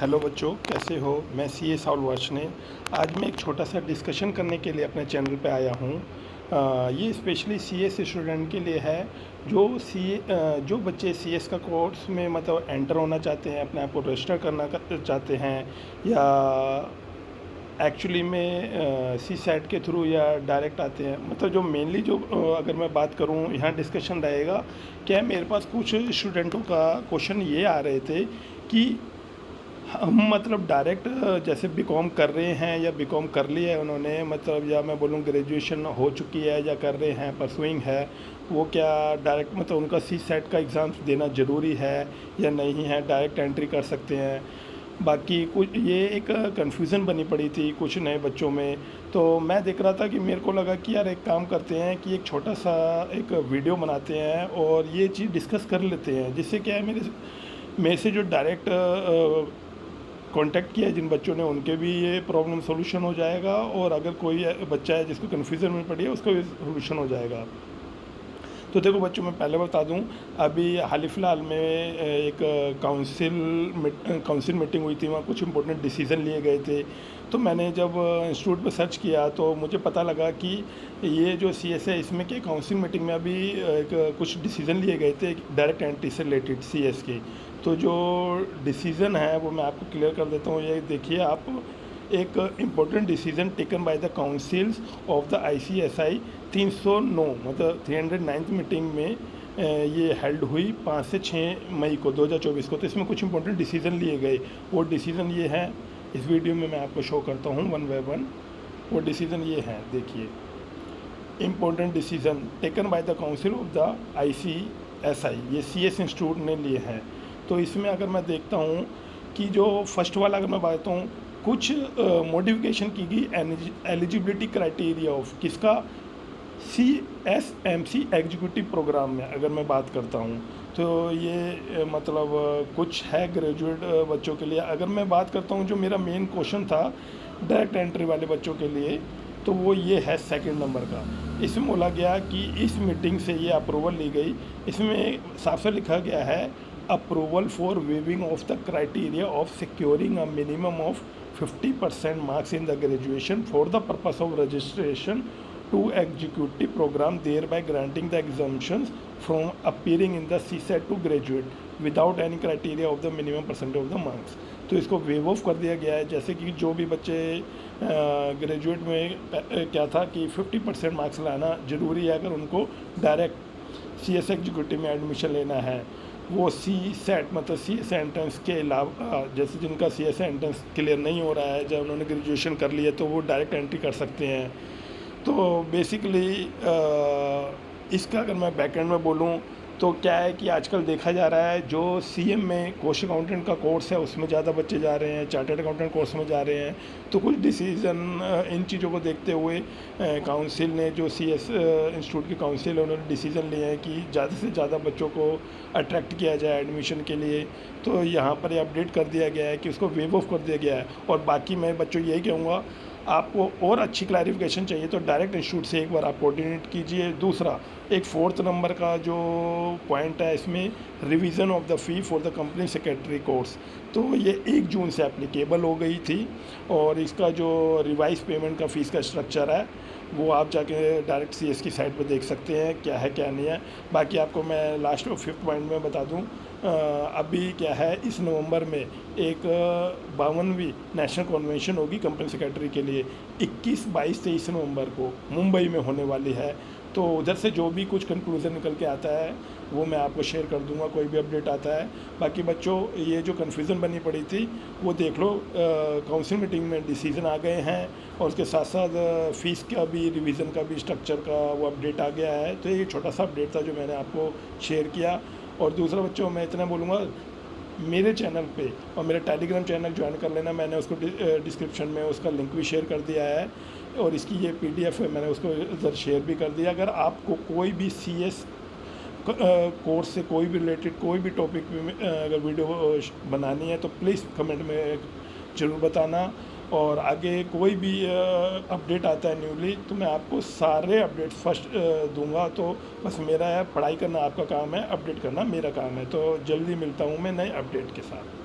Hello बच्चों, कैसे हो। मैं सीए साउल वाशने। आज मैं एक छोटा सा डिस्कशन करने के लिए अपने चैनल पे आया हूँ। ये स्पेशली सीएस स्टूडेंट के लिए है जो बच्चे सीएस का कोर्स में मतलब एंटर होना चाहते हैं, अपने आप को रजिस्टर करना चाहते हैं, या एक्चुअली में सी सेट के थ्रू या डायरेक्ट आते हैं। मतलब जो मेनली अगर मैं बात करूँ, यहाँ डिस्कशन रहेगा। क्या मेरे पास कुछ स्टूडेंटों का क्वेश्चन ये आ रहे थे कि हम मतलब डायरेक्ट जैसे बीकॉम कर रहे हैं या बीकॉम कर लिया है उन्होंने, मतलब या मैं बोलूँ ग्रेजुएशन हो चुकी है या कर रहे हैं, परसुइंग है, वो क्या डायरेक्ट मतलब उनका सी सेट का एग्ज़ाम्स देना ज़रूरी है या नहीं है, डायरेक्ट एंट्री कर सकते हैं। बाकी कुछ ये एक कन्फ्यूज़न बनी पड़ी थी कुछ नए बच्चों में। तो मैं देख रहा था कि मेरे को लगा कि यार एक काम करते हैं कि एक छोटा सा एक वीडियो बनाते हैं और ये चीज़ डिस्कस कर लेते हैं, जिससे क्या है मेरे से जो डायरेक्ट कांटेक्ट किया है जिन बच्चों ने, उनके भी ये प्रॉब्लम सॉल्यूशन हो जाएगा, और अगर कोई बच्चा है जिसको कन्फ्यूज़न में पड़ी है उसका भी सॉल्यूशन हो जाएगा। तो देखो बच्चों, मैं पहले बता दूं, अभी हाल ही फ़िलहाल में एक काउंसिल मीटिंग हुई थी, वहाँ कुछ इंपॉर्टेंट डिसीज़न लिए गए थे। तो मैंने जब इंस्टीट्यूट पर सर्च किया तो मुझे पता लगा कि ये जो सीएस है, इसमें के काउंसिल मीटिंग में अभी कुछ डिसीज़न लिए गए थे डायरेक्ट एंट्री से रिलेटेड सीएस के। तो जो डिसीज़न है वो मैं आपको क्लियर कर देता हूँ। ये देखिए आप, एक important decision taken by the councils of the ICSI 309 मतलब 309th मीटिंग में ये हेल्ड हुई 5 से 6 मई को 2024 को। तो इसमें कुछ इंपॉर्टेंट डिसीजन लिए गए। वो डिसीजन ये हैं, इस वीडियो में मैं आपको शो करता हूँ वन बाय वन। वो डिसीजन ये हैं, देखिए। Important decision taken by the council of the ICSI, ये सीएस इंस्टीट्यूट ने लिए हैं। तो इसमें अगर मैं देखता हूँ कि जो फर्स्ट वाला अगर मैं बताता हूँ, कुछ मॉडिफिकेशन की गई एलिजिबिलिटी क्राइटेरिया ऑफ किसका, CSMC एग्जीक्यूटिव प्रोग्राम में अगर मैं बात करता हूँ। तो ये मतलब कुछ है ग्रेजुएट बच्चों के लिए। अगर मैं बात करता हूँ, जो मेरा मेन क्वेश्चन था डायरेक्ट एंट्री वाले बच्चों के लिए, तो वो ये है सेकंड नंबर का। इसमें बोला गया कि इस मीटिंग से ये अप्रूवल ली गई। इसमें साफ साफ लिखा गया है, approval for waiving of the criteria of securing a minimum of 50% marks in the graduation for the purpose of registration to executive program, thereby granting the exemptions from appearing in the CSET to graduate without any criteria of the minimum percent of the marks। तो इसको wave of कर दिया गया है। जैसे कि जो भी बच्चे ग्रेजुएट में क्या था कि 50% मार्क्स लाना ज़रूरी है अगर उनको डायरेक्ट सी एस एग्जीक्यूटिव में एडमिशन लेना है। वो सी सेट मतलब सी एस एंट्रेंस के अलावा, जैसे जिनका सी एस एंट्रेंस क्लियर नहीं हो रहा है, जब उन्होंने ग्रेजुएशन कर लिया, तो वो डायरेक्ट एंट्री कर सकते हैं। तो बेसिकली इसका अगर मैं बैकएंड में बोलूँ तो क्या है कि आजकल देखा जा रहा है, जो सीएम में कॉस्ट अकाउंटेंट का कोर्स है उसमें ज़्यादा बच्चे जा रहे हैं, चार्टर्ड अकाउंटेंट कोर्स में जा रहे हैं। तो कुछ डिसीज़न इन चीज़ों को देखते हुए काउंसिल ने, जो सीएस इंस्टीट्यूट की काउंसिल है, उन्होंने डिसीज़न लिए हैं कि ज़्यादा से ज़्यादा बच्चों को अट्रैक्ट किया जाए एडमिशन के लिए। तो यहाँ पर ये अपडेट कर दिया गया है कि उसको वेव ऑफ कर दिया गया है। और बाकी मैं बच्चों यही कहूँगा, आपको और अच्छी क्लैरिफिकेशन चाहिए तो डायरेक्ट इंस्टीट्यूट से एक बार आप कोऑर्डिनेट कीजिए। दूसरा, एक 4th नंबर का जो पॉइंट है इसमें, revision of the fee for the company secretary course, तो ये 1 जून से एप्लीकेबल हो गई थी। और इसका जो रिवाइज पेमेंट का फ़ीस का स्ट्रक्चर है वो आप जाके डायरेक्ट सीएस की साइट पर देख सकते हैं क्या है क्या नहीं है। बाकी आपको मैं लास्ट में 5th पॉइंट में बता दूं, अभी क्या है, इस नवंबर में एक 52वीं नेशनल कन्वेंशन होगी कंपनी सेक्रेटरी के लिए, 21, 22, 23 नवंबर को मुंबई में होने वाली है। तो उधर से जो भी कुछ कंक्लूज़न निकल के आता है वो मैं आपको शेयर कर दूंगा, कोई भी अपडेट आता है। बाकी बच्चों, ये जो कन्फ्यूज़न बनी पड़ी थी वो देख लो, काउंसिल मीटिंग में डिसीजन आ गए हैं, और उसके साथ साथ फ़ीस का भी, रिवीजन का भी, स्ट्रक्चर का वो अपडेट आ गया है। तो ये छोटा सा अपडेट था जो मैंने आपको शेयर किया। और दूसरा बच्चों, मैं इतना बोलूँगा, मेरे चैनल पे और मेरा टेलीग्राम चैनल ज्वाइन कर लेना। मैंने उसको डिस्क्रिप्शन में उसका लिंक भी शेयर कर दिया है, और इसकी ये पीडीएफ है, मैंने उसको इधर शेयर भी कर दिया। अगर आपको कोई भी सीएस कोर्स से कोई भी रिलेटेड कोई भी टॉपिक में अगर वीडियो बनानी है तो प्लीज़ कमेंट में ज़रूर बताना। और आगे कोई भी अपडेट आता है न्यूली, तो मैं आपको सारे अपडेट्स फर्स्ट दूंगा। तो बस मेरा है, पढ़ाई करना आपका काम है, अपडेट करना मेरा काम है। तो जल्दी मिलता हूँ मैं नए अपडेट के साथ।